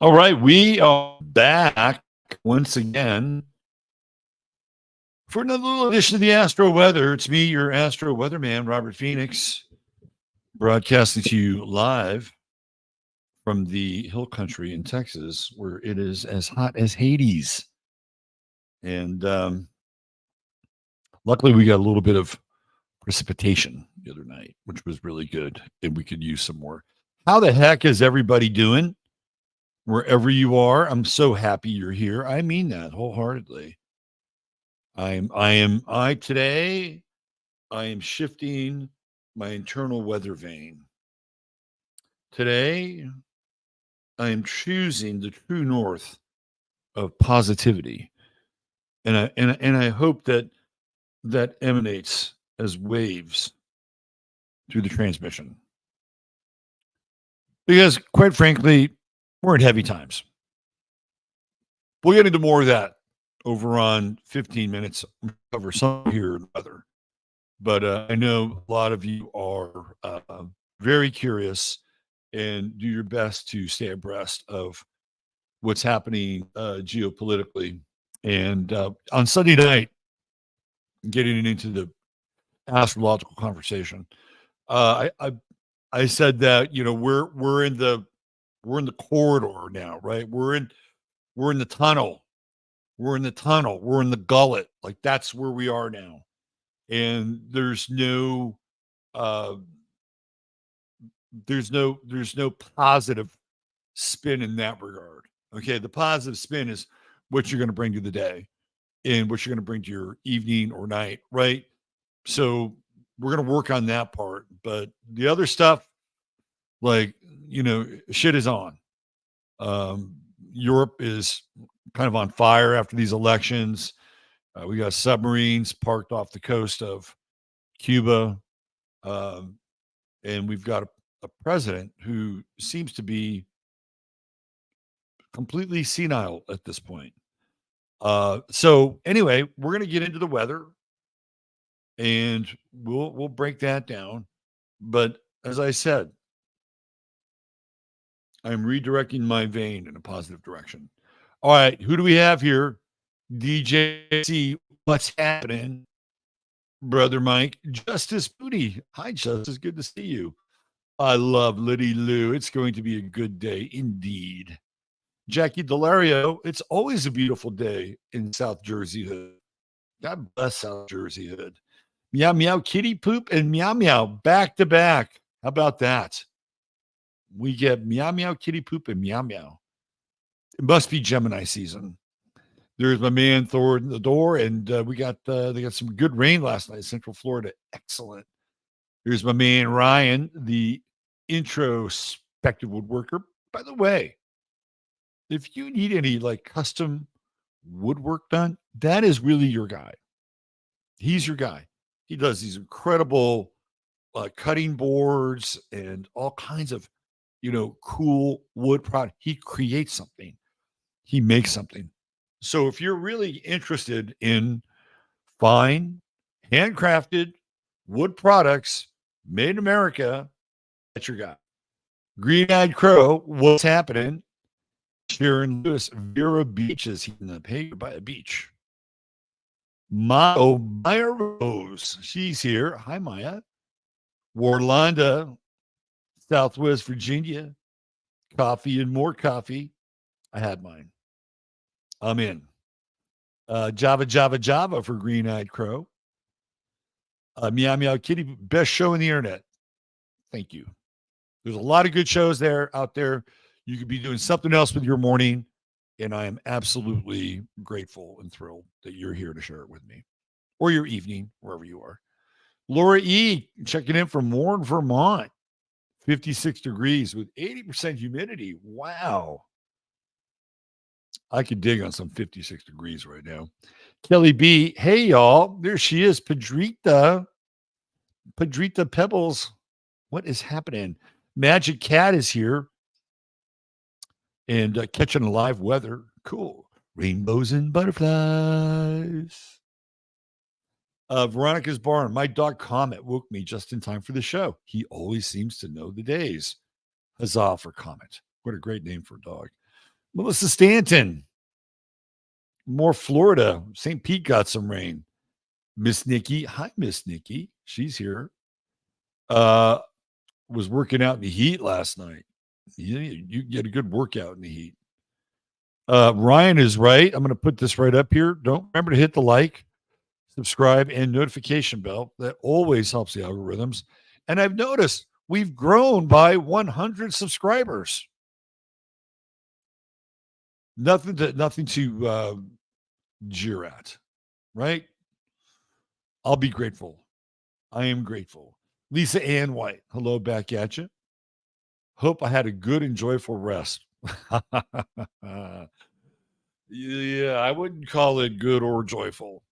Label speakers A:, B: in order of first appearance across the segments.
A: All right, we are back once again for another little edition of the Astro Weather. It's me, your Astro Weatherman, Robert Phoenix, broadcasting to you live from the Hill Country in Texas, where it is as hot as Hades. And luckily, we got a little bit of precipitation the other night, which was really good, and we could use some more. How the heck is everybody doing? Wherever you are, I'm so happy you're here. I mean that wholeheartedly. Today, I am shifting my internal weather vane. Today, I am choosing the true north of positivity. And I hope that emanates as waves through the transmission. Because quite frankly, we're in heavy times. We'll get into more of that over on 15 minutes. We'll cover some here and other. But I know a lot of you are very curious and do your best to stay abreast of what's happening geopolitically. And on Sunday night, getting into the astrological conversation, I said that we're in the corridor now, right? We're in the tunnel. We're in the tunnel. We're in the gullet. Like that's where we are now. And there's no positive spin in that regard. Okay, the positive spin is what you're going to bring to the day and what you're going to bring to your evening or night, right? So we're going to work on that part, but the other stuff, like shit is on. Europe is kind of on fire after these elections. We got submarines parked off the coast of Cuba. And we've got a president who seems to be completely senile at this point. So anyway, we're going to get into the weather and we'll break that down. But as I said, I'm redirecting my vein in a positive direction. All right, who do we have here? DJC, what's happening? Brother Mike, Justice Booty. Hi, Justice. Good to see you. I love Liddy Lou. It's going to be a good day indeed. Jackie Delario, it's always a beautiful day in South Jersey Hood. God bless South Jersey Hood. Meow Meow Kitty Poop and Meow Meow back to back. How about that? We get Meow Meow Kitty Poop and Meow Meow. It must be Gemini season. There's my man Thor in the door, and they got some good rain last night, Central Florida. Excellent. Here's my man Ryan, the introspective woodworker. By the way, if you need any like custom woodwork done, that is really your guy. He's your guy. He does these incredible cutting boards and all kinds of cool wood product. He creates something. He makes something. So if you're really interested in fine, handcrafted wood products made in America, that's your guy. Green-Eyed Crow, what's happening? Sharon Lewis, Vera Beach is heating up. Hey, by a beach. Maya Rose, she's here. Hi, Maya. Warlanda, Southwest Virginia. Coffee and more coffee. I had mine. I'm in. Java for Green-Eyed Crow. Meow Meow Kitty, best show on the internet. Thank you. There's a lot of good shows out there. You could be doing something else with your morning, and I am absolutely grateful and thrilled that you're here to share it with me, or your evening, wherever you are. Laura E. checking in from Warren, Vermont. 56 degrees with 80% humidity. Wow. I could dig on some 56 degrees right now. Kelly B. Hey, y'all. There she is. Padrita Pebbles. What is happening? Magic Cat is here. And catching a live weather. Cool. Rainbows and butterflies. Veronica's Barn. My dog Comet woke me just in time for the show. He always seems to know the days. Huzzah for Comet. What a great name for a dog. Melissa Stanton, more Florida. St. Pete got some rain. Miss Nikki, hi, Miss Nikki. She's here. Uh, was working out in the heat last night. You get a good workout in the heat. Ryan is right. I'm going to put this right up here. Don't remember to hit the like, subscribe, and notification bell. That always helps the algorithms. And I've noticed we've grown by 100 subscribers. Nothing to jeer at, right? I'll be grateful. I am grateful. Lisa Ann White, hello back at you. Hope I had a good and joyful rest. Yeah, I wouldn't call it good or joyful,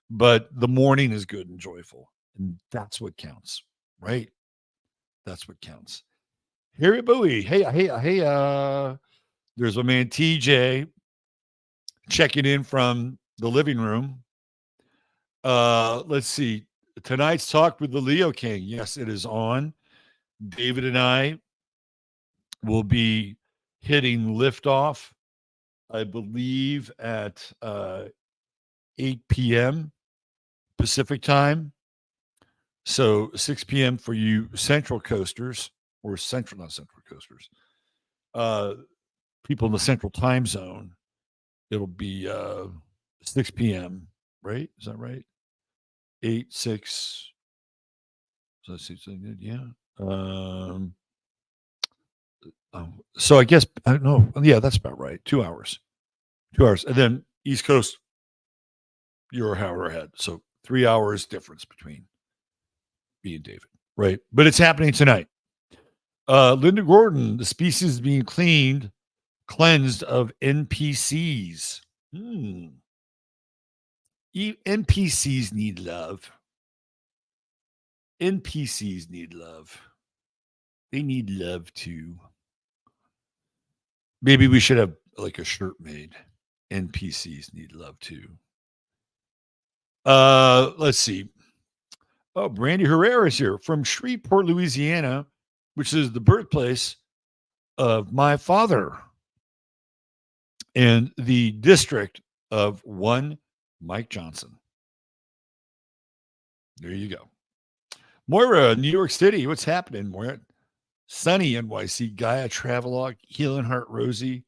A: but the morning is good and joyful. And that's what counts, right? That's what counts. Harry Bowie. Hey. There's a man, TJ, checking in from the living room. Let's see. Tonight's talk with the Leo King. Yes, it is on. David and I will be hitting liftoff, I believe, at 8 p.m. Pacific time. So 6 p.m. for you Central Coasters, or not Central Coasters, people in the Central Time Zone. It'll be 6 p.m., right? Is that right? 8, 6. So let's see. Yeah. So I guess, I don't know. Yeah, that's about right. 2 hours. 2 hours. And then East Coast, you're an hour ahead. So 3 hours difference between me and David, right? But it's happening tonight. Linda Gordon, the species is being cleansed of NPCs. NPCs need love. NPCs need love. They need love too. Maybe we should have like a shirt made. NPCs need love too. Let's see. Oh, Brandy Herrera is here from Shreveport, Louisiana, which is the birthplace of my father and the district of one Mike Johnson. There you go. Moira, New York City. What's happening, Moira? Sunny NYC, Gaia Travelogue, Healing Heart Rosie.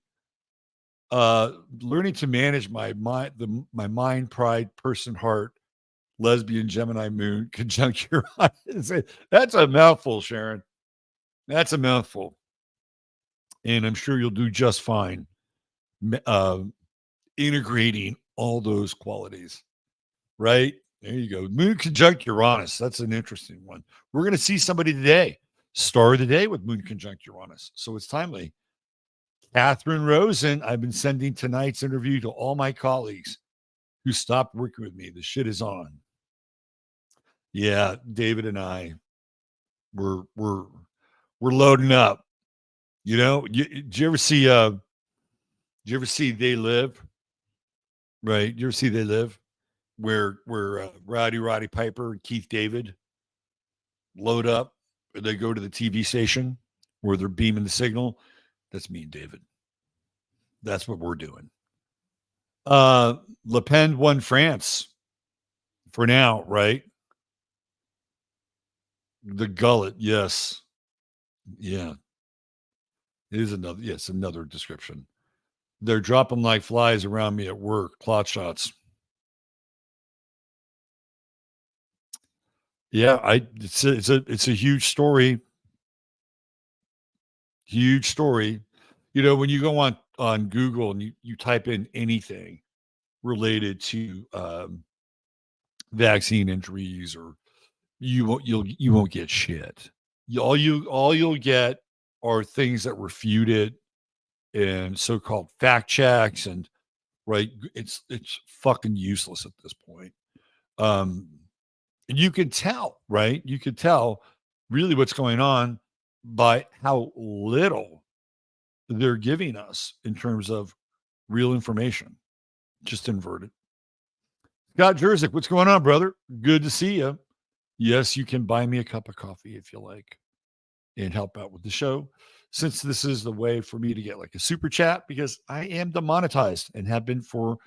A: Learning to manage my mind, pride, person, heart, lesbian, Gemini moon, conjunct Uranus. That's a mouthful, Sharon. That's a mouthful. And I'm sure you'll do just fine integrating all those qualities, right? There you go. Moon conjunct Uranus. That's an interesting one. We're going to see somebody today, star of the day with Moon conjunct Uranus. So it's timely. Catherine Rosen, I've been sending tonight's interview to all my colleagues who stopped working with me. The shit is on. Yeah, David and I, we're loading up. You know, did you ever see They Live? Right? Did you ever see They Live? Where Roddy Piper and Keith David load up, and they go to the TV station where they're beaming the signal. That's me and David. That's what we're doing. Le Pen won France for now, right? The gullet, yes. Yeah. It is another, yes, another description. They're dropping like flies around me at work, clot shots. Yeah, it's a huge story. Huge story. You know, when you go on Google and you type in anything related to vaccine injuries, or you won't get shit. All you'll get are things that refute it and so-called fact checks, and right, it's fucking useless at this point. And you can tell, right? You can tell really what's going on by how little they're giving us in terms of real information. Just inverted. Scott Jerzik, what's going on, brother? Good to see you. Yes, you can buy me a cup of coffee if you like and help out with the show. since this is the way for me to get like a super chat, because I am demonetized and have been for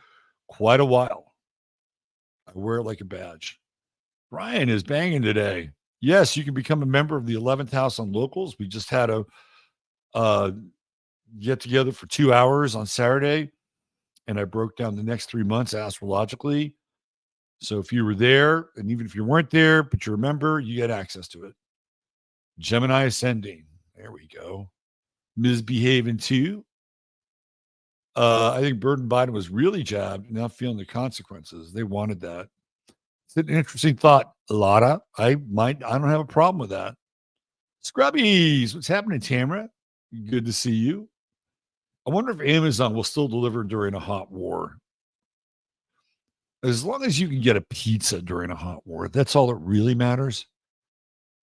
A: quite a while. I wear it like a badge. Brian is banging today. Yes, you can become a member of the 11th House on Locals. We just had a uh, get together for 2 hours on Saturday, and I broke down the next 3 months astrologically. So if you were there, and even if you weren't there, but you remember, you get access to it. Gemini ascending. There we go. Misbehaving too. I think Burton Biden was really jabbed, not feeling the consequences. They wanted that. It's an interesting thought, Lotta. I don't have a problem with that. Scrubbies, what's happening, Tamara? Good to see you. I wonder if Amazon will still deliver during a hot war. As long as you can get a pizza during a hot war, that's all that really matters.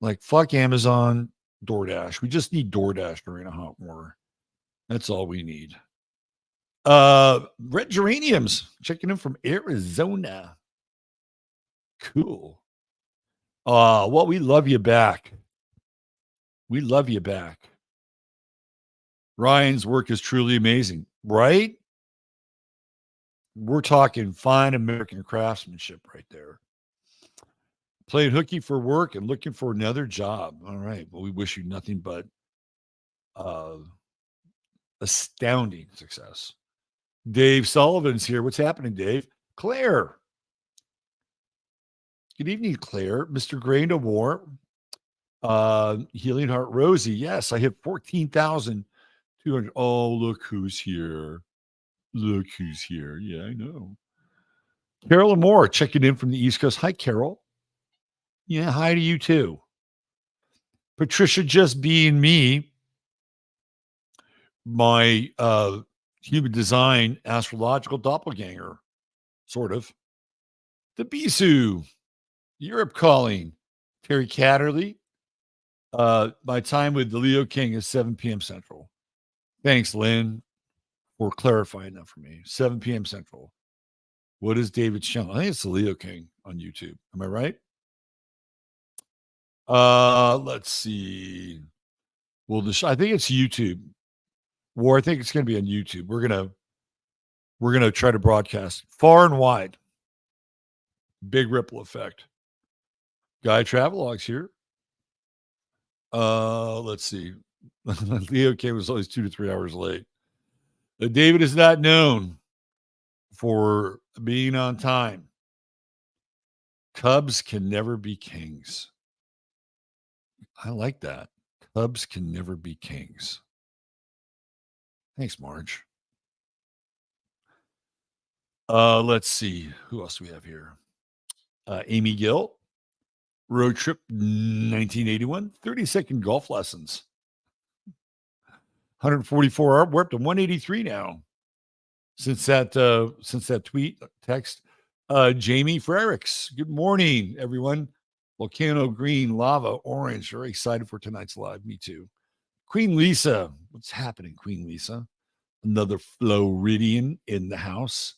A: Like, fuck Amazon, DoorDash. We just need DoorDash during a hot war. That's all we need. Red Geraniums, checking in from Arizona. Cool. Well, we love you back. We love you back. Ryan's work is truly amazing, right? We're talking fine American craftsmanship right there. Playing hooky for work and looking for another job. All right. Well, we wish you nothing but astounding success. Dave Sullivan's here. What's happening, Dave? Claire. Good evening, Claire. Mr. Grain to War. Healing Heart Rosie. Yes, I hit 14,200. Oh, look who's here. Look who's here. Yeah, I know. Carol Moore checking in from the East Coast. Hi, Carol. Yeah, hi to you too. Patricia just being me, my human design astrological doppelganger, sort of. The Bisou, Europe calling. Terry Catterley. My time with the Leo King is 7 p.m. Central. Thanks, Lynn, for clarifying that for me. 7 p.m. Central. What is David's channel? I think it's the Leo King on YouTube. Am I right? Let's see. Well, I think it's YouTube. War, I think it's going to be on YouTube. We're gonna try to broadcast far and wide. Big ripple effect. Guy Travelogues here. Let's see. Leo K was always 2 to 3 hours late. David is not known for being on time. Cubs can never be kings. I like that. Cubs can never be kings. Thanks, Marge. Let's see. Who else do we have here? Amy Gill. Road trip 1981. 30-second golf lessons. 144 hour. We're up to 183 now. Since that tweet text. Jamie Frericks. Good morning, everyone. Volcano green, lava, orange. Very excited for tonight's live. Me too. Queen Lisa. What's happening, Queen Lisa? Another Floridian in the house.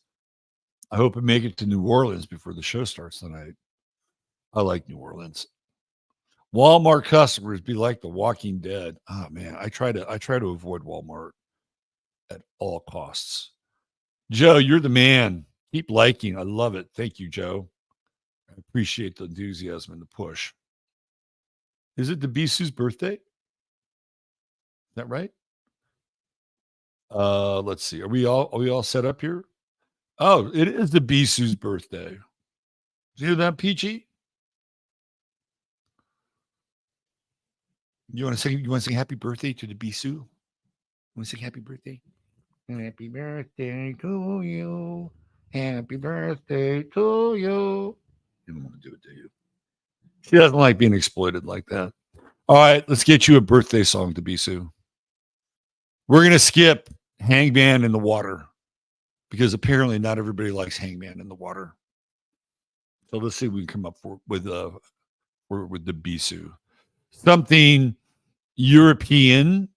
A: I hope I make it to New Orleans before the show starts tonight. I like New Orleans. Walmart customers be like the Walking Dead. Oh man, I try to avoid Walmart at all costs. Joe, you're the man. Keep liking. I love it. Thank you, Joe. I appreciate the enthusiasm and the push. Is it the Bisou's birthday? Is that right? Let's see. Are we all set up here? Oh, it is the Bisou's birthday. Did you hear that, Peachy? You want to sing happy birthday to the Bisou? You want to sing happy birthday? Happy birthday to you. Happy birthday to you. You don't want to do it, do you? She doesn't like being exploited like that. All right, let's get you a birthday song to Bisou. We're going to skip Hangman in the Water because apparently not everybody likes Hangman in the Water. So let's see what we can come up with the Bisou. Something European,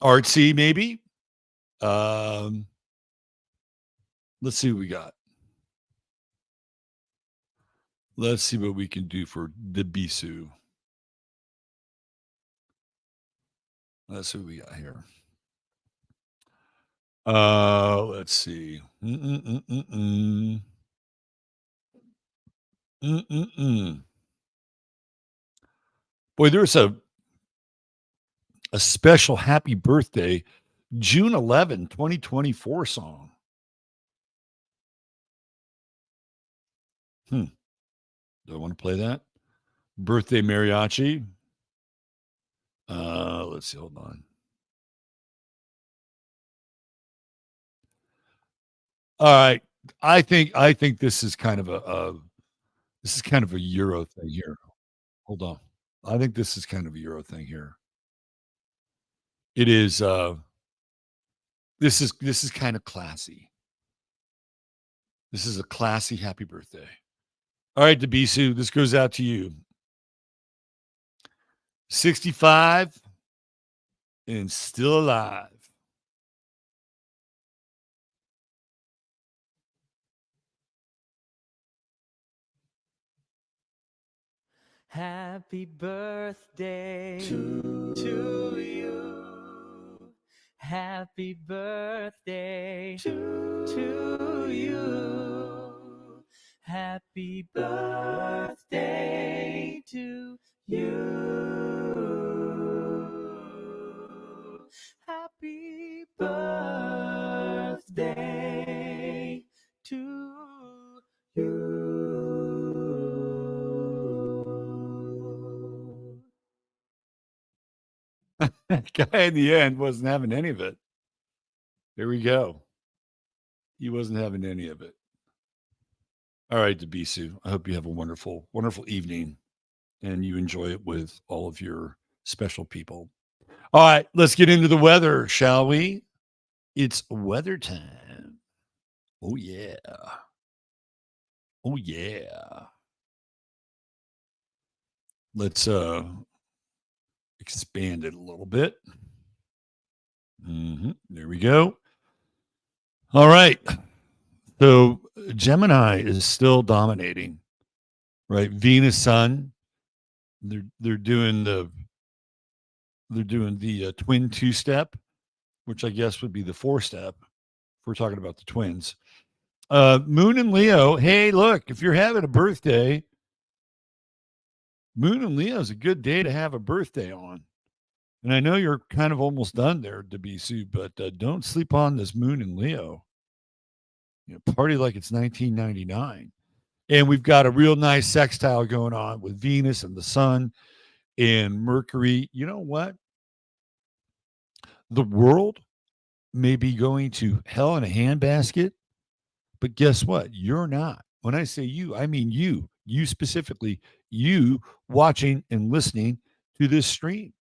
A: artsy maybe. Let's see what we got. Let's see what we can do for the Bisou. Let's see what we got here. Let's see. Boy, there's a special happy birthday, June 11, 2024 song. Do I want to play that? Birthday mariachi. Let's see. Hold on. All right. I think this is kind of a Euro thing here. Hold on. I think this is kind of a Euro thing here. It is this is kind of classy. This is a classy happy birthday. All right, Debisu, this goes out to you. 65 and still alive.
B: Happy birthday to you. Happy birthday to you. Happy birthday to you. Happy birthday to you.
A: That guy in the end wasn't having any of it. There we go. He wasn't having any of it. All right, Debisu. I hope you have a wonderful, wonderful evening and you enjoy it with all of your special people. All right, let's get into the weather, shall we? It's weather time. Oh, yeah. Oh, yeah. Let's expand it a little bit. There we go. All right. So Gemini is still dominating, right? Venus, Sun. They're doing the twin two step, which I guess would be the four step. If we're talking about the twins. Moon and Leo. Hey, look, if you're having a birthday, Moon and Leo is a good day to have a birthday on. And I know you're kind of almost done there, Debisu, but don't sleep on this Moon and Leo. Party like it's 1999. And we've got a real nice sextile going on with Venus and the Sun and Mercury. You know what? The world may be going to hell in a handbasket, but guess what? You're not. When I say you, I mean you specifically, you watching and listening to this stream,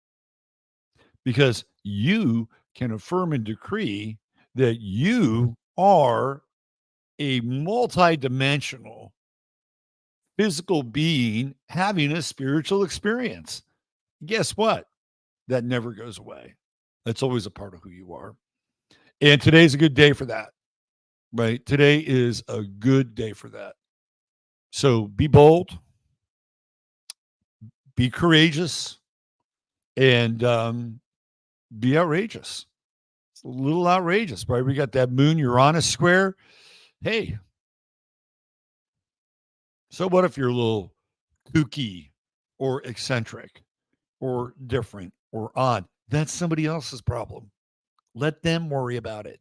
A: because you can affirm and decree that you are a multidimensional physical being having a spiritual experience. Guess what? That never goes away. That's always a part of who you are. And today's a good day for that, right? Today is a good day for that. So be bold, be courageous, and be outrageous. It's a little outrageous, right? We got that Moon Uranus square. Hey, so what if you're a little kooky or eccentric or different or odd? That's somebody else's problem. Let them worry about it,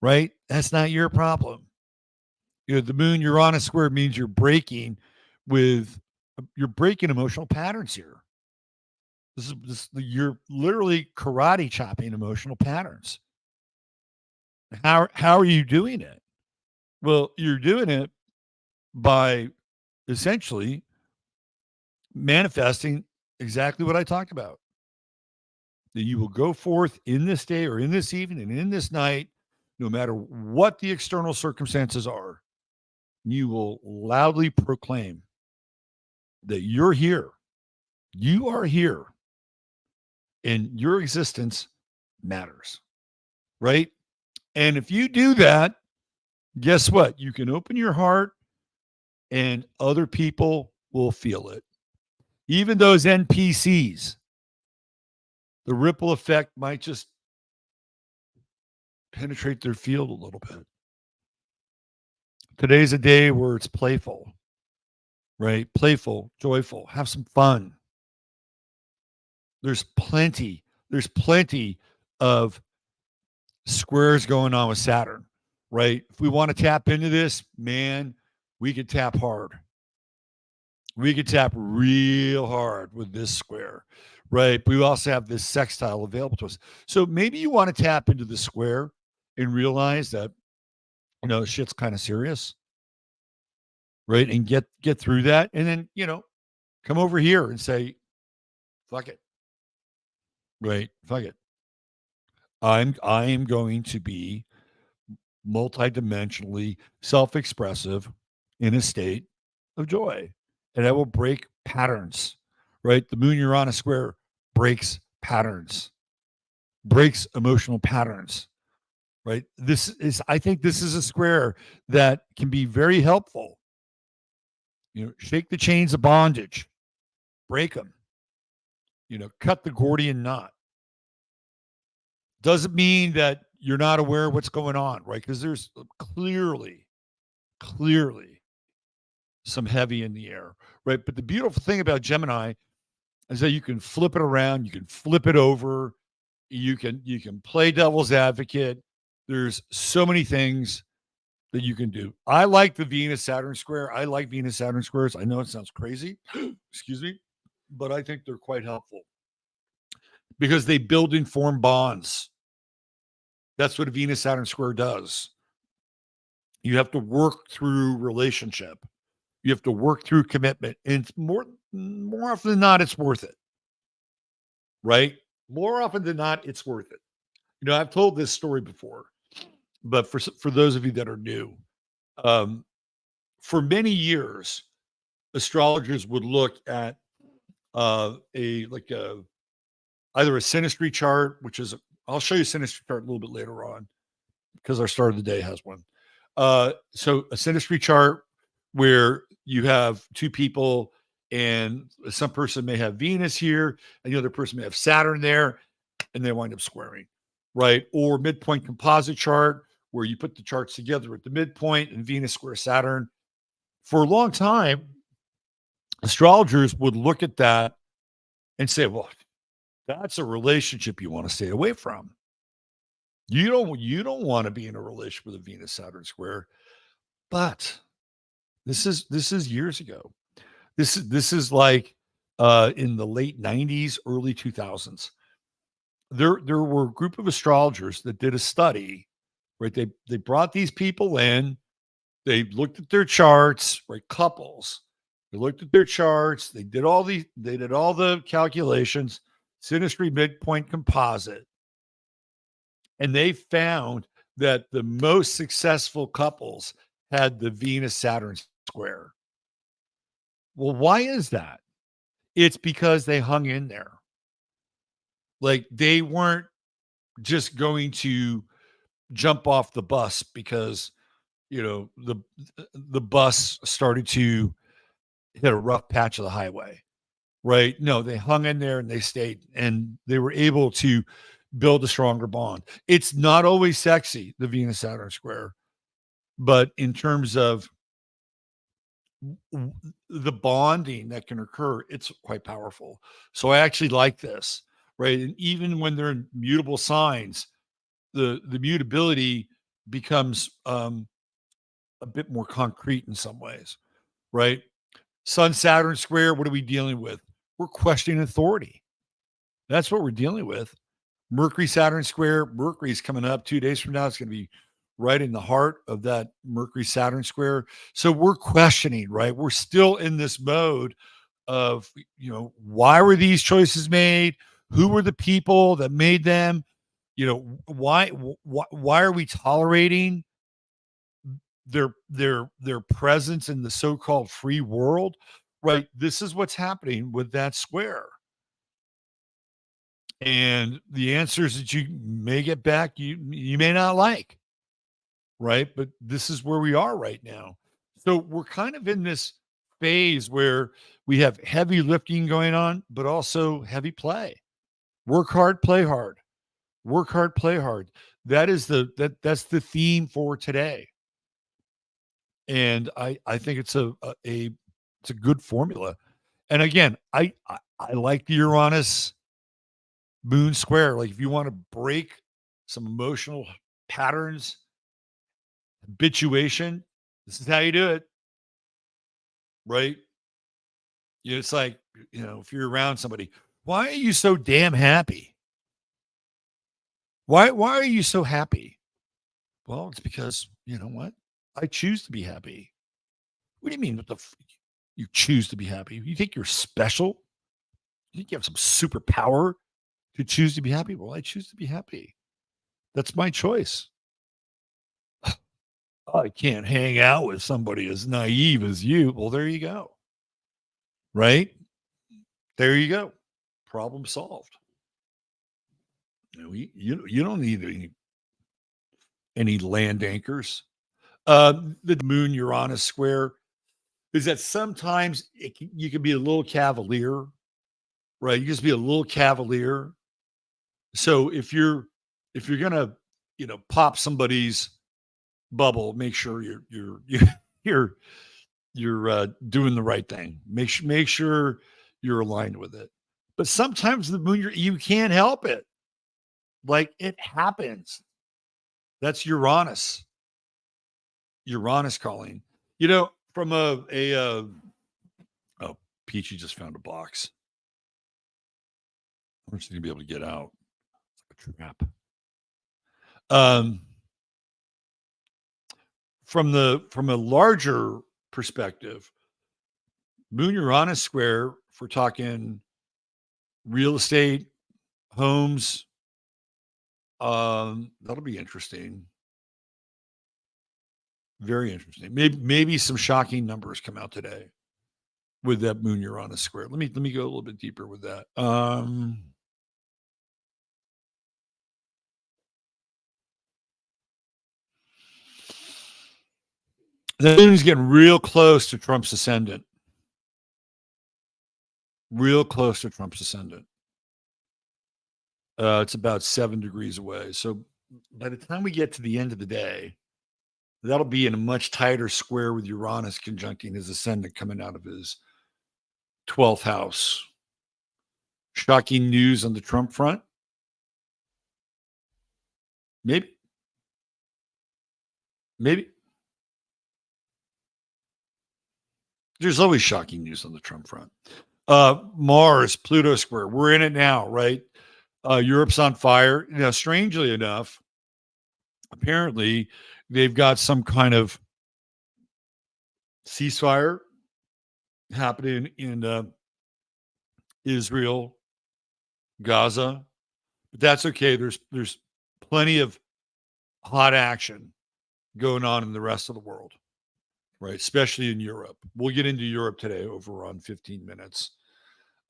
A: right? That's not your problem. The Moon Uranus square means you're breaking emotional patterns here. You're literally karate chopping emotional patterns. How are you doing it? Well, you're doing it by essentially manifesting exactly what I talked about. That you will go forth in this day or in this evening and in this night, no matter what the external circumstances are, you will loudly proclaim that you're here. You are here. And your existence matters. Right? And if you do that, guess what? You can open your heart and other people will feel it. Even those NPCs, The ripple effect might just penetrate their field a little bit. Today's a day where it's playful, right? Playful, joyful, have some fun. There's plenty of squares going on with Saturn, right? If we want to tap into this, man, we could tap hard. We could tap real hard with this square, right? But we also have this sextile available to us. So maybe you want to tap into the square and realize that, shit's kind of serious, right? And get through that. And then, come over here and say, fuck it, right? Fuck it. I am going to be multidimensionally self-expressive in a state of joy. And I will break patterns, right? The moon Uranus square breaks patterns, breaks emotional patterns, right? I think this is a square that can be very helpful. Shake the chains of bondage, break them, cut the Gordian knot. Doesn't mean that you're not aware of what's going on, right? Because there's clearly some heavy in the air, right? But the beautiful thing about Gemini is that you can flip it around, you can flip it over, you can play devil's advocate. There's so many things that you can do. I like the Venus Saturn square. I like Venus Saturn squares. I know it sounds crazy, excuse me, but I think they're quite helpful because they build informed bonds. That's what a Venus Saturn square does. You have to work through relationship. You have to work through commitment. And it's more often than not, it's worth it. Right? More often than not, it's worth it. I've told this story before, but for those of you that are new, for many years, astrologers would look at either a synastry chart, which is I'll show you a synastry chart a little bit later on because our start of the day has one. So a synastry chart where you have two people and some person may have Venus here and the other person may have Saturn there and they wind up squaring, right? Or midpoint composite chart where you put the charts together at the midpoint and Venus square Saturn. For a long time, astrologers would look at that and say, well, that's a relationship you want to stay away from. You don't want to be in a relationship with a Venus Saturn square. But this is years ago. This is like in the late 90s, early 2000s. There were a group of astrologers that did a study, right? They brought these people in, they looked at their charts, right? Couples. They looked at their charts, they did all the calculations, synastry midpoint composite. And they found that the most successful couples had the Venus Saturn square. Well, why is that? It's because they hung in there. Like they weren't just going to jump off the bus because the bus started to hit a rough patch of the highway. Right? No, they hung in there and they stayed and they were able to build a stronger bond. It's not always sexy, the Venus Saturn square, but in terms of the bonding that can occur, it's quite powerful. So I actually like this, right? And even when they're in mutable signs, the mutability becomes a bit more concrete in some ways, right? Sun Saturn square, what are we dealing with? We're questioning authority. That's what we're dealing with. Mercury Saturn square, Mercury's coming up 2 days from now. It's going to be right in the heart of that Mercury Saturn square. So we're questioning, right? We're still in this mode of, why were these choices made? Who were the people that made them? Why are we tolerating their presence in the so-called free world? Right? This is what's happening with that square. And the answers that you may get back, you may not like, right? But this is where we are right now. So we're kind of in this phase where we have heavy lifting going on, but also heavy play. Work hard, play hard. Work hard, play hard. That's the theme for today. And I think it's a good formula. And again, I like the Uranus moon square. Like if you want to break some emotional patterns, habituation, this is how you do it, right? It's like, if you're around somebody, why are you so damn happy? Why are you so happy? Well, it's because, you know what? I choose to be happy. What do you mean? You choose to be happy? You think you're special? You think you have some superpower to choose to be happy? Well, I choose to be happy. That's my choice. I can't hang out with somebody as naive as you. Well, there you go. Right? There you go. Problem solved. You don't need any land anchors. The moon Uranus square is that sometimes you can be a little cavalier, right? You just be a little cavalier. So if you're gonna pop somebody's bubble, make sure you're doing the right thing. Make sure you're aligned with it. But sometimes the moon you can't help it. Like it happens. That's Uranus. Uranus calling. From oh, Peachy just found a box. I'm just gonna be able to get out. It's like a trap. Um, from a larger perspective, Moon Uranus square, if we're talking real estate, homes, that'll be interesting. Very interesting. Maybe some shocking numbers come out today with that Moon Uranus square. Let me go a little bit deeper with that. The moon's getting real close to Trump's ascendant. Real close to Trump's ascendant. It's about 7 degrees away. So by the time we get to the end of the day, that'll be in a much tighter square with Uranus conjuncting his ascendant coming out of his 12th house. Shocking news on the Trump front? Maybe. Maybe. There's always shocking news on the Trump front. Mars, Pluto square. We're in it now, right? Europe's on fire. Strangely enough, apparently they've got some kind of ceasefire happening in Israel, Gaza. But that's okay. There's plenty of hot action going on in the rest of the world, right? Especially in Europe. We'll get into Europe today over on 15 minutes.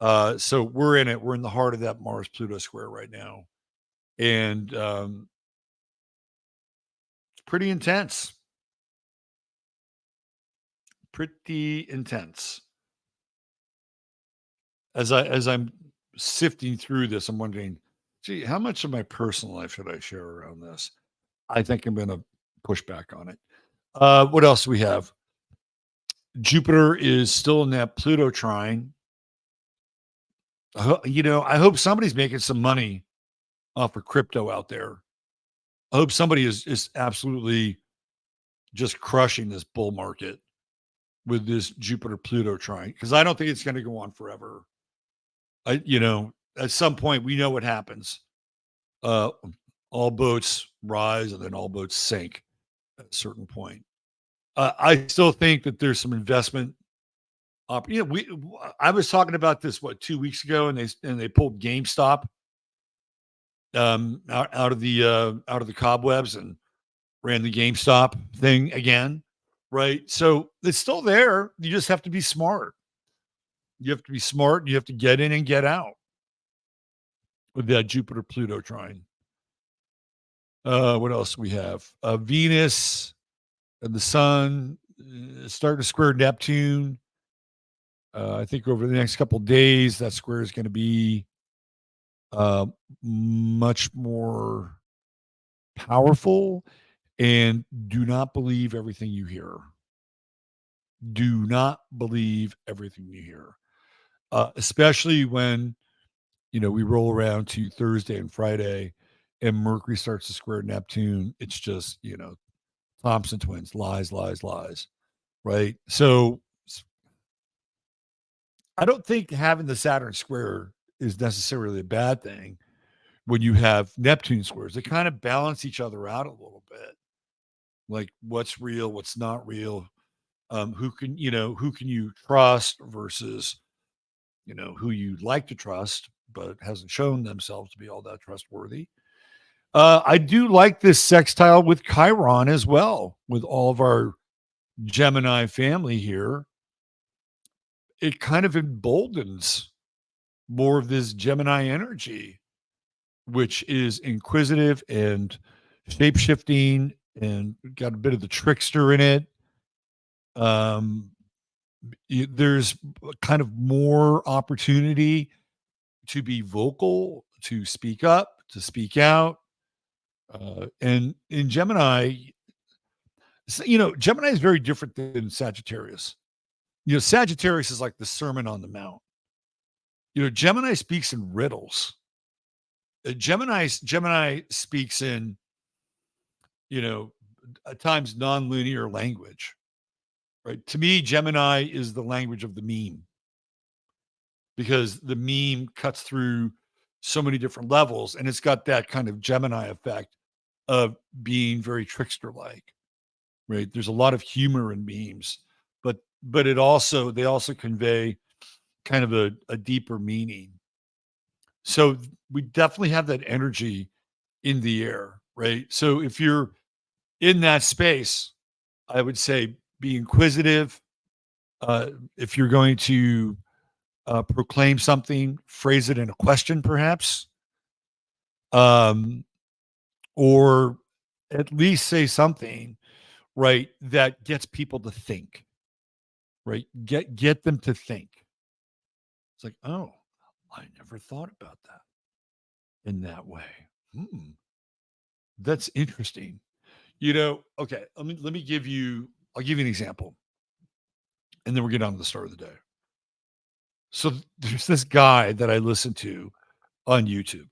A: So we're in it. We're in the heart of that Mars Pluto square right now. And it's pretty intense. Pretty intense. As I'm sifting through this, I'm wondering, gee, how much of my personal life should I share around this? I think I'm going to push back on it. What else do we have? Jupiter is still in that Pluto trine. I hope somebody's making some money off of crypto out there. I hope somebody is absolutely just crushing this bull market with this Jupiter Pluto trine, because I don't think it's going to go on forever. At some point we know what happens. All boats rise and then all boats sink at a certain point. I still think that there's some investment. I was talking about this 2 weeks ago, and they pulled GameStop out of the cobwebs and ran the GameStop thing again, right? So it's still there. You just have to be smart. You have to be smart. And you have to get in and get out with that Jupiter Pluto trine. What else do we have? Venus and the Sun starting to square Neptune. I think over the next couple of days, that square is going to be uh, much more powerful, and do not believe everything you hear. Do not believe everything you hear, especially when we roll around to Thursday and Friday, and Mercury starts to square Neptune. It's just Thompson twins, lies, lies, lies, right? So I don't think having the Saturn square is necessarily a bad thing when you have Neptune squares. They kind of balance each other out a little bit, like what's real, what's not real, who can you trust versus who you'd like to trust but hasn't shown themselves to be all that trustworthy. I do like this sextile with Chiron as well, with all of our Gemini family here. It kind of emboldens more of this Gemini energy, which is inquisitive and shape shifting and got a bit of the trickster in it. Um, there's kind of more opportunity to be vocal, to speak up, to speak out. And in Gemini, Gemini is very different than Sagittarius. Sagittarius is like the Sermon on the Mount. Gemini speaks in riddles. Gemini speaks in, at times non-linear language, right? To me, Gemini is the language of the meme because the meme cuts through so many different levels, and it's got that kind of Gemini effect of being very trickster-like, right? There's a lot of humor in memes, but they also convey kind of a deeper meaning. So we definitely have that energy in the air, right? So if you're in that space, I would say be inquisitive. If you're going to proclaim something, phrase it in a question, perhaps, um, or at least say something, right, that gets people to think, right? Get them to think. It's like, oh, I never thought about that in that way. Hmm, that's interesting. Okay, let me give you. I'll give you an example, and then we'll get on to the start of the day. So there's this guy that I listen to on YouTube,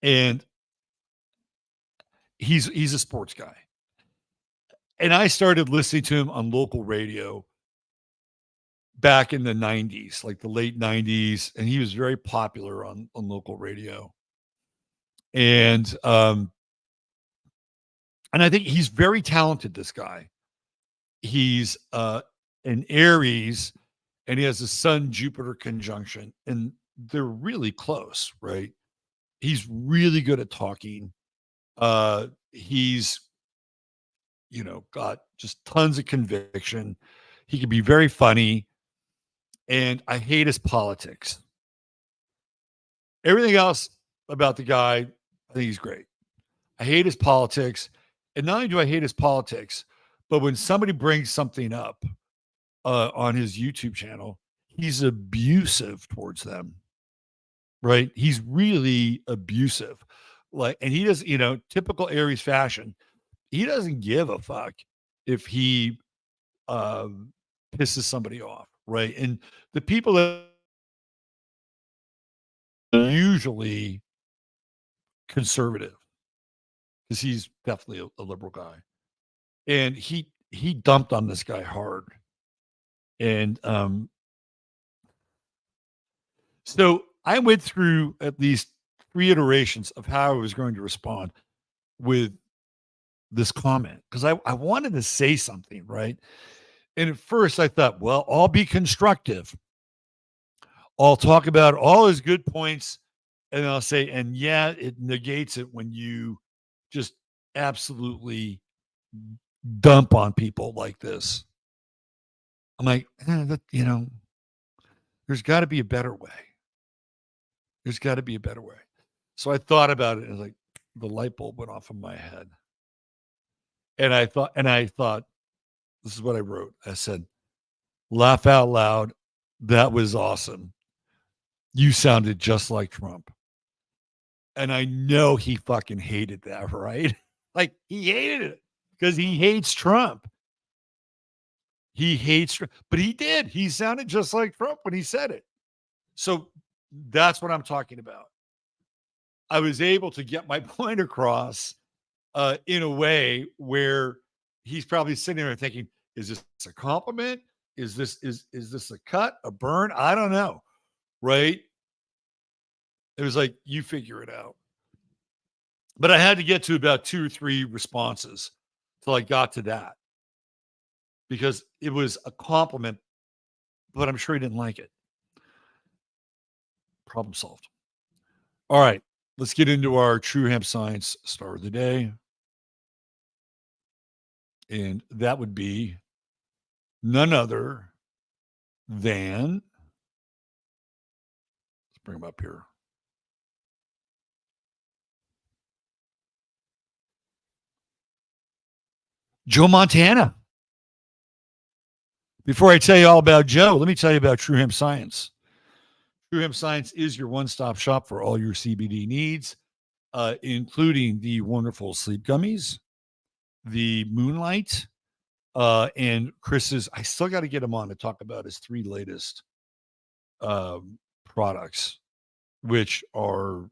A: and he's a sports guy. And I started listening to him on local radio back in the 90s, like the late 90s, and he was very popular on local radio. And and I think he's very talented, this guy. He's an Aries, and he has a Sun Jupiter conjunction, and they're really close, right? He's really good at talking. He's got just tons of conviction. He can be very funny, and I hate his politics. Everything else about the guy, I think he's great. I hate his politics, and not only do I hate his politics, but when somebody brings something up on his YouTube channel, he's abusive towards them. Right? He's really abusive. And he does, typical Aries fashion. He doesn't give a fuck if he um, pisses somebody off, right? And the people that are usually conservative, because he's definitely a liberal guy, and he dumped on this guy hard, and so I went through at least 3 iterations of how I was going to respond with this comment because I wanted to say something, right? And at first I thought, well, I'll be constructive. I'll talk about all his good points, and I'll say, and yeah, it negates it when you just absolutely dump on people like this. I'm like, there's got to be a better way. There's got to be a better way. So I thought about it, and like the light bulb went off in my head. And I thought, this is what I wrote. I said, laugh out loud. That was awesome. You sounded just like Trump. And I know he fucking hated that, right? Like he hated it because he hates Trump. He hates Trump, but he did. He sounded just like Trump when he said it. So that's what I'm talking about. I was able to get my point across in a way where he's probably sitting there thinking, "Is this a compliment? Is this a cut, a burn? I don't know." Right? It was like you figure it out. But I had to get to about 2 or 3 responses till I got to that because it was a compliment, but I'm sure he didn't like it. Problem solved. All right, let's get into our True Hemp Science star of the day. And that would be none other than, let's bring him up here. Joe Montana. Before I tell you all about Joe, let me tell you about True Hemp Science. True Hemp Science is your one-stop shop for all your CBD needs, including the wonderful sleep gummies, the Moonlight, and Chris's. I still got to get him on to talk about his 3 latest products, which are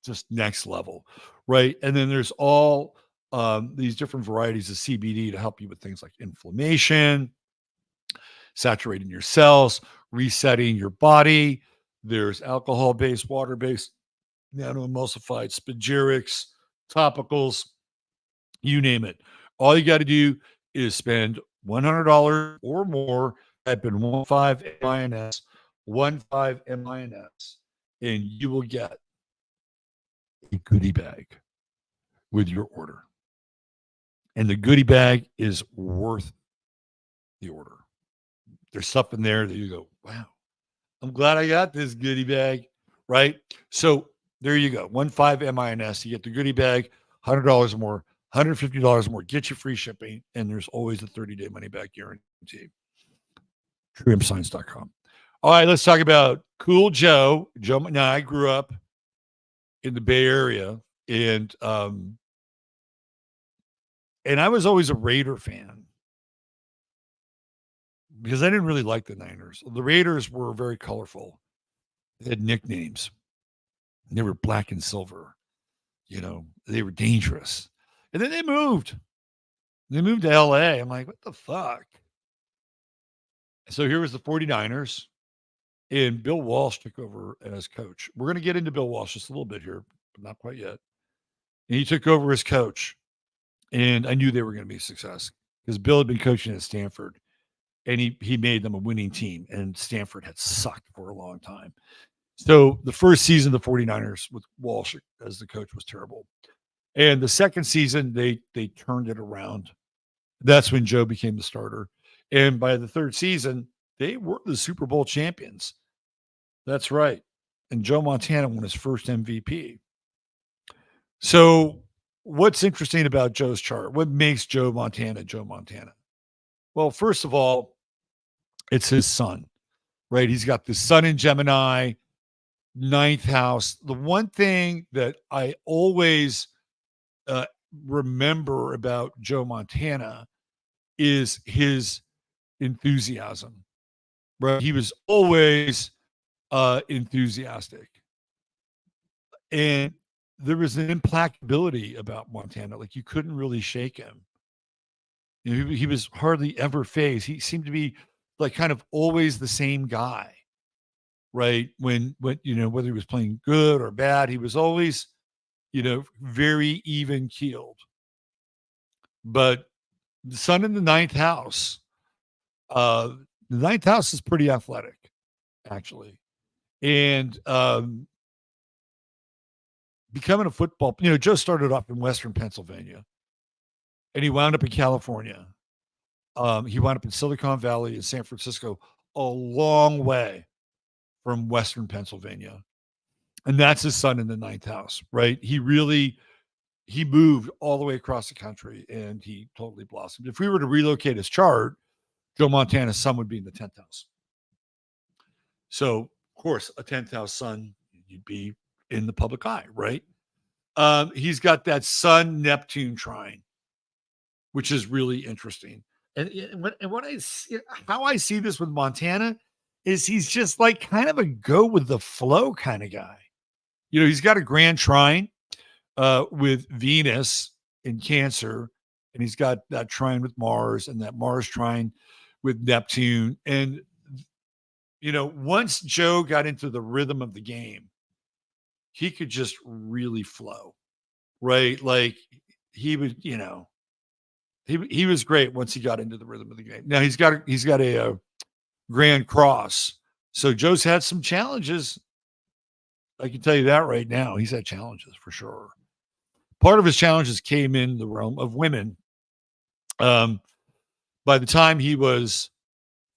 A: just next level, right? And then there's all these different varieties of CBD to help you with things like inflammation, saturating your cells, resetting your body. There's alcohol-based, water-based, nano-emulsified, spagyrics, topicals, you name it. All you got to do is spend $100 or more, type in 15MINS, 15MINS, and you will get a goodie bag with your order. And the goodie bag is worth the order. There's stuff in there that you go, wow, I'm glad I got this goodie bag, right? So there you go. 15MINS. You get the goodie bag, $100 more, $150 more, get you free shipping, and there's always a 30-day money back guarantee. TrueHempScience.com. All right, let's talk about Cool Joe. Now, I grew up in the Bay Area, and I was always a Raider fan because I didn't really like the Niners. The Raiders were very colorful. They had nicknames. They were black and silver. You know, they were dangerous. And then they moved. They moved to LA. I'm like, what the fuck? So here was the 49ers, and Bill Walsh took over as coach. We're going to get into Bill Walsh just a little bit here, but not quite yet. And he took over as coach, and I knew they were going to be a success because Bill had been coaching at Stanford, and he made them a winning team, and Stanford had sucked for a long time. So the first season, the 49ers with Walsh as the coach was terrible. And the second season, they turned it around. That's when Joe became the starter. And by the third season, they were the Super Bowl champions. That's right. And Joe Montana won his first MVP. So what's interesting about Joe's chart? What makes Joe Montana Joe Montana? Well, first of all, it's his sun, right? He's got the sun in Gemini, 9th house. The one thing that I always remember about Joe Montana is his enthusiasm, right? He was always enthusiastic. And there was an implacability about Montana. Like you couldn't really shake him. You know, he was hardly ever phased. He seemed to be like kind of always the same guy, right? When you know, whether he was playing good or bad, he was always, you know, very even keeled. But the sun in the 9th house, uh, the 9th house is pretty athletic, actually. And becoming a football, you know, Joe started off in Western Pennsylvania and he wound up in California. He wound up in Silicon Valley in San Francisco, a long way from Western Pennsylvania. And that's his son in the 9th house, right? He moved all the way across the country and he totally blossomed. If we were to relocate his chart, Joe Montana's son would be in the 10th house. So, of course, a 10th house son, you'd be in the public eye, right? He's got that Sun Neptune trine, which is really interesting. And what I see, how I see this with Montana is he's just like kind of a go with the flow kind of guy. He's got a grand trine with Venus in Cancer, and he's got that trine with Mars and that Mars trine with Neptune. And once Joe got into the rhythm of the game, he could just really flow, right? Like he was, he was great once he got into the rhythm of the game. Now he's got a Grand Cross, so Joe's had some challenges. I can tell you that right now. He's had challenges for sure. Part of his challenges came in the realm of women. Um, by the time he was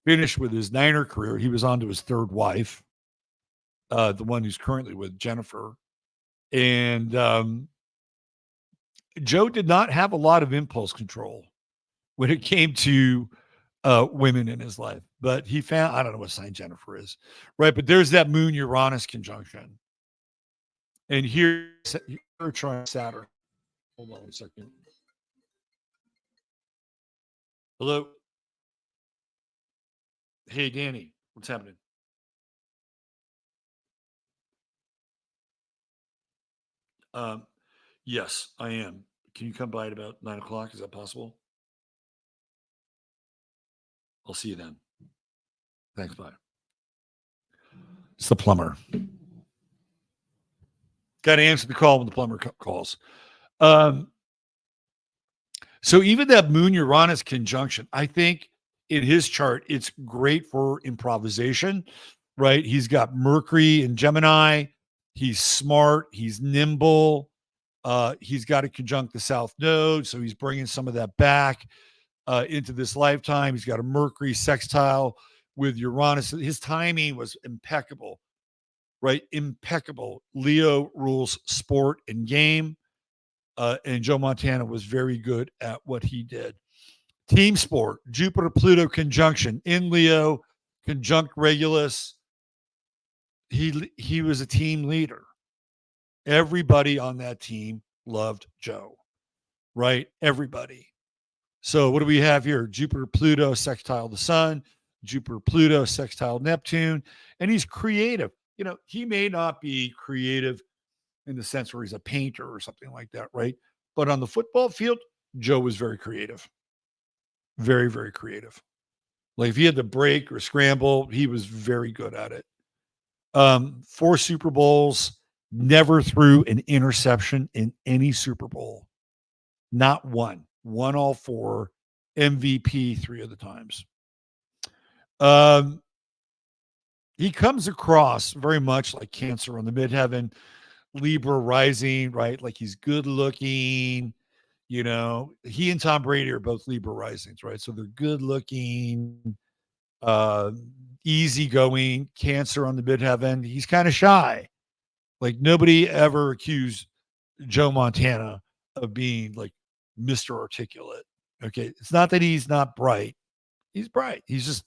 A: finished with his Niner career, he was on to his third wife, the one who's currently with Jennifer. And Joe did not have a lot of impulse control when it came to women in his life. But he found, I don't know what sign Jennifer is, right? But there's that Moon Uranus conjunction. And here, you're trying Saturn. Hold on a second. Hello. Hey, Danny. What's happening? Um, yes, I am. Can you come by at about 9 o'clock? Is that possible? I'll see you then. Thanks. Bye. It's the plumber. Got to answer the call when the plumber calls. Um, so even that Moon Uranus conjunction, I think in his chart, it's great for improvisation, right? He's got Mercury and Gemini. He's smart. He's nimble. He's got to conjunct the South Node, so he's bringing some of that back into this lifetime. He's got a Mercury sextile with Uranus. His timing was impeccable, right? Impeccable. Leo rules sport and game, and Joe Montana was very good at what he did. Team sport, Jupiter-Pluto conjunction in Leo, conjunct Regulus. He was a team leader. Everybody on that team loved Joe, right? Everybody. So what do we have here? Jupiter, Pluto, sextile the sun, Jupiter, Pluto, sextile Neptune, and he's creative. He may not be creative in the sense where he's a painter or something like that, right? But on the football field, Joe was very creative. Very, very creative. Like if he had to break or scramble, he was very good at it. 4 Super Bowls, never threw an interception in any Super Bowl. Not one. Won all 4. MVP 3 of the times. He comes across very much like Cancer on the midheaven, Libra rising, right? Like he's good looking. He and Tom Brady are both Libra risings, right? So they're good looking, uh, easygoing. Cancer on the midheaven. He's kind of shy. Like nobody ever accused Joe Montana of being like Mr. Articulate. Okay. It's not that he's not bright. He's bright. He's just,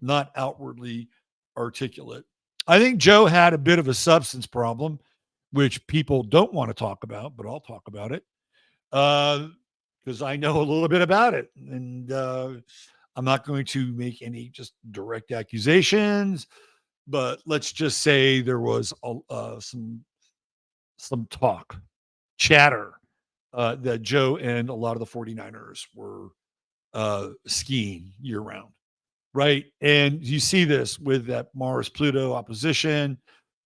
A: not outwardly articulate. I think Joe had a bit of a substance problem, which people don't want to talk about, but I'll talk about it because I know a little bit about it. And I'm not going to make any just direct accusations, but let's just say there was some talk, chatter that Joe and a lot of the 49ers were skiing year round, right? And you see this with that Mars Pluto opposition,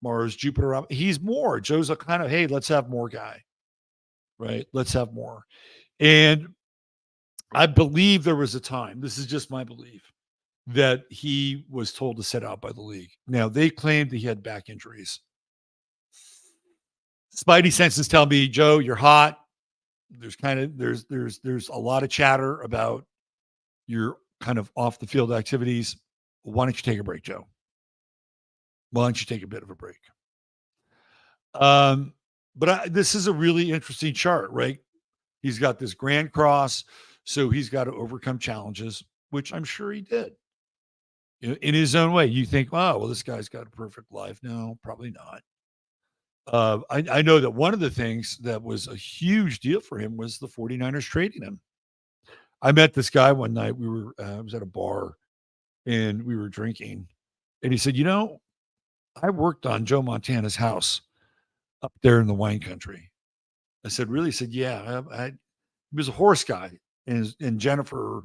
A: Mars Jupiter. He's more. Joe's a kind of, hey, let's have more guy, right? Let's have more. And I believe there was a time, this is just my belief, that he was told to sit out by the league. Now, they claimed that he had back injuries. Spidey senses tell me, Joe, you're hot. There's a lot of chatter about your kind of off the field activities. Why don't you take a break, Joe? Why don't you take a bit of a break? But this is a really interesting chart, right? He's got this grand cross, so he's got to overcome challenges, which I'm sure he did. In his own way. You think, oh, well, this guy's got a perfect life. No, probably not. I know that one of the things that was a huge deal for him was the 49ers trading him. I met this guy one night. I was at a bar and we were drinking, and he said, I worked on Joe Montana's house up there in the wine country. I said, really? He said, yeah. He was a horse guy, and Jennifer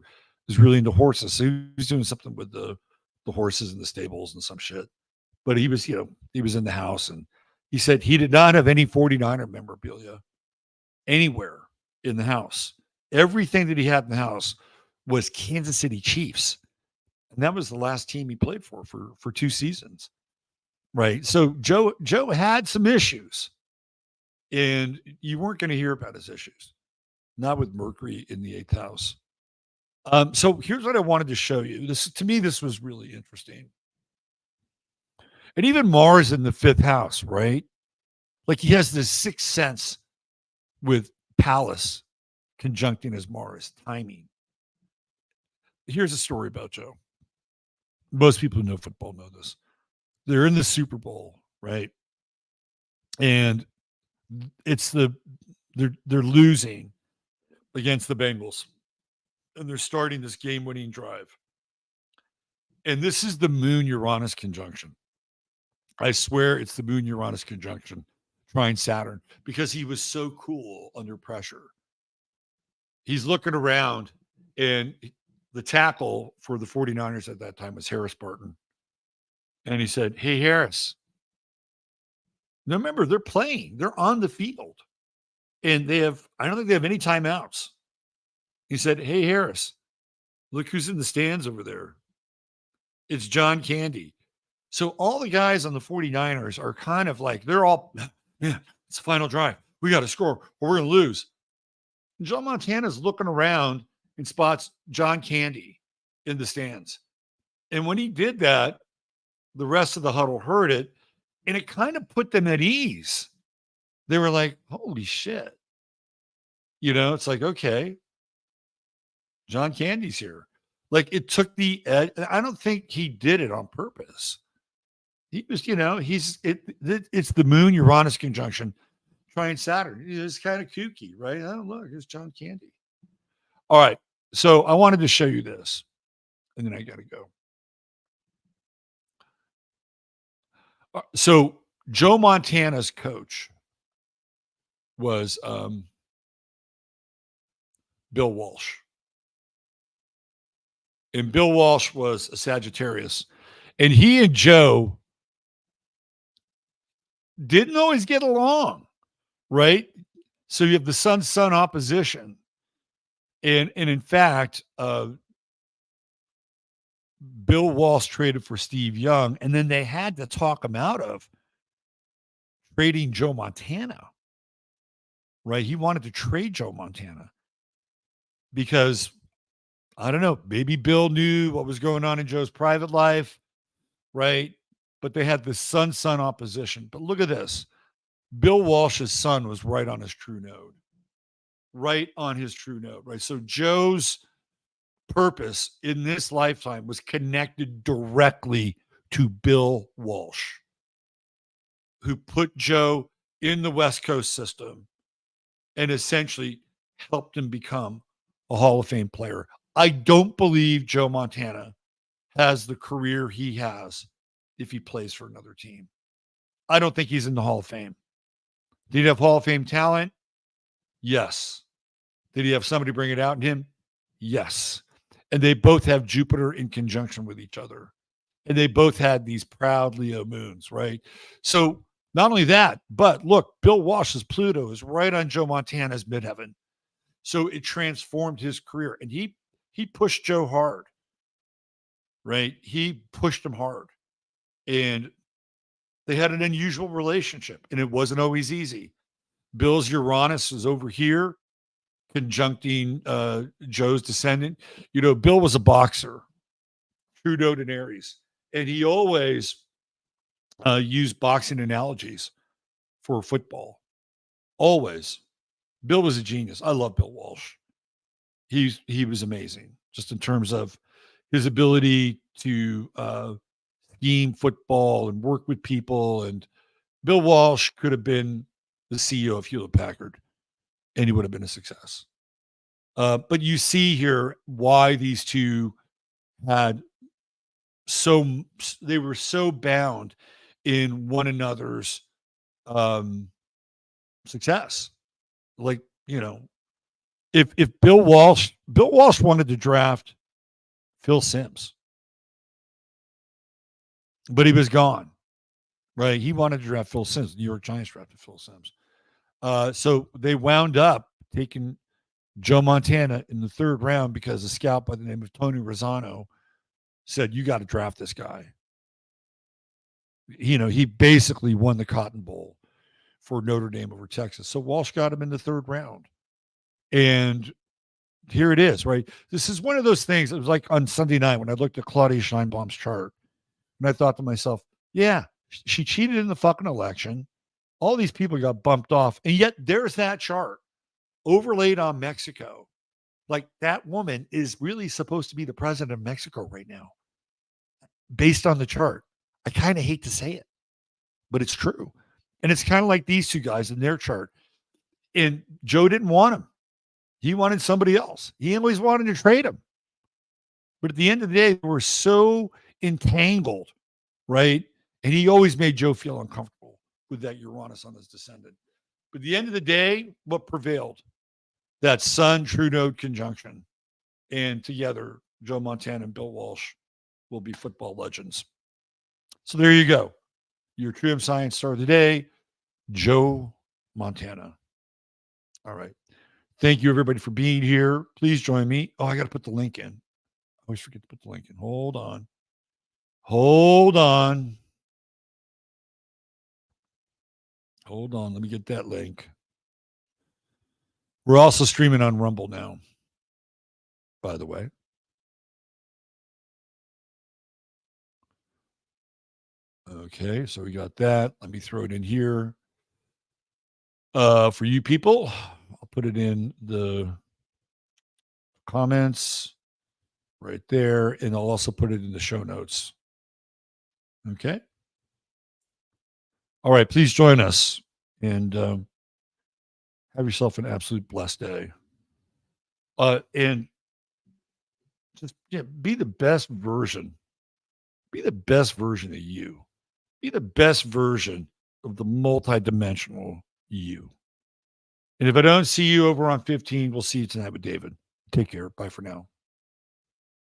A: was really into horses. So he was doing something with the horses and the stables and some shit. But he was in the house, and he said he did not have any 49er memorabilia anywhere in the house. Everything that he had in the house was Kansas City Chiefs. And that was the last team he played for 2 seasons. Right. So Joe had some issues, and you weren't going to hear about his issues, not with Mercury in the eighth house. So here's what I wanted to show you. To me, this was really interesting. And even Mars in the fifth house, right? Like he has this sixth sense with Pallas conjuncting his Mars, timing. Here's a story about Joe. Most people who know football know this. They're in the Super Bowl, right? And they're losing against the Bengals, and they're starting this game-winning drive. And this is the Moon Uranus conjunction. I swear it's the Moon Uranus conjunction, trine Saturn, because he was so cool under pressure. He's looking around, and the tackle for the 49ers at that time was Harris Barton. And he said, "Hey, Harris." Now remember, they're playing. They're on the field. And I don't think they have any timeouts. He said, "Hey, Harris, look who's in the stands over there. It's John Candy." So all the guys on the 49ers are kind of like, they're all, yeah, it's the final drive. We got to score or we're going to lose. And Joe Montana's looking around and spots John Candy in the stands. And when he did that, the rest of the huddle heard it, and it kind of put them at ease. They were like, holy shit. It's like, okay, John Candy's here. Like it took the edge. I don't think he did it on purpose. He was, it's the Moon Uranus conjunction, trine Saturn. It's kind of kooky, right? Oh, look, here's John Candy. All right. So I wanted to show you this, and then I got to go. So Joe Montana's coach was Bill Walsh. And Bill Walsh was a Sagittarius. And he and Joe didn't always get along, right? So you have the sun-sun opposition. And in fact, Bill Walsh traded for Steve Young, and then they had to talk him out of trading Joe Montana, right? He wanted to trade Joe Montana because, I don't know, maybe Bill knew what was going on in Joe's private life, right? But they had this sun-sun opposition. But look at this. Bill Walsh's sun was right on his true node. Right on his true node, right? So Joe's purpose in this lifetime was connected directly to Bill Walsh, who put Joe in the West Coast system and essentially helped him become a Hall of Fame player. I don't believe Joe Montana has the career he has if he plays for another team. I don't think he's in the Hall of Fame. Did he have Hall of Fame talent? Yes. Did he have somebody bring it out in him? Yes. And they both have Jupiter in conjunction with each other. And they both had these proud Leo moons, right? So not only that, but look, Bill Walsh's Pluto is right on Joe Montana's midheaven. So it transformed his career. And he pushed Joe hard, right? He pushed him hard. And they had an unusual relationship, and it wasn't always easy. Bill's Uranus is over here, conjuncting Joe's descendant. Bill was a boxer, true node in Aries, and he always used boxing analogies for football. Always. Bill was a genius. I love Bill Walsh. He was amazing, just in terms of his ability to scheme football and work with people and Bill Walsh could have been the CEO of Hewlett Packard, and he would have been a success. But you see here why these two had they were so bound in one another's um, success. Like, if Bill Walsh wanted to draft Phil Simms, but he was gone, right? He wanted to draft Phil Simms. The New York Giants drafted Phil Simms. So they wound up taking Joe Montana in the third round because a scout by the name of Tony Rosano said, "You got to draft this guy." He basically won the Cotton Bowl for Notre Dame over Texas. So Walsh got him in the third round. And here it is, right? This is one of those things. It was like on Sunday night when I looked at Claudia Scheinbaum's chart, and I thought to myself, yeah, she cheated in the fucking election. All these people got bumped off. And yet there's that chart overlaid on Mexico. Like, that woman is really supposed to be the president of Mexico right now, based on the chart. I kind of hate to say it, but it's true. And it's kind of like these two guys in their chart. And Joe didn't want him. He wanted somebody else. He always wanted to trade him. But at the end of the day, they were so entangled, right? And he always made Joe feel uncomfortable with that Uranus on his descendant. But at the end of the day, what prevailed? That Sun True Node conjunction. And together, Joe Montana and Bill Walsh will be football legends. So there you go. Your True Hemp Science star of the day, Joe Montana. All right. Thank you, everybody, for being here. Please join me. Oh, I got to put the link in. I always forget to put the link in. Hold on. Hold on. Let me get that link. We're also streaming on Rumble now, by the way. Okay, so we got that. Let me throw it in here. For you people, I'll put it in the comments right there, and I'll also put it in the show notes. Okay. All right, please join us and have yourself an absolute blessed day. And just be the best version. Be the best version of you. Be the best version of the multidimensional you. And if I don't see you over on 15, we'll see you tonight with David. Take care. Bye for now.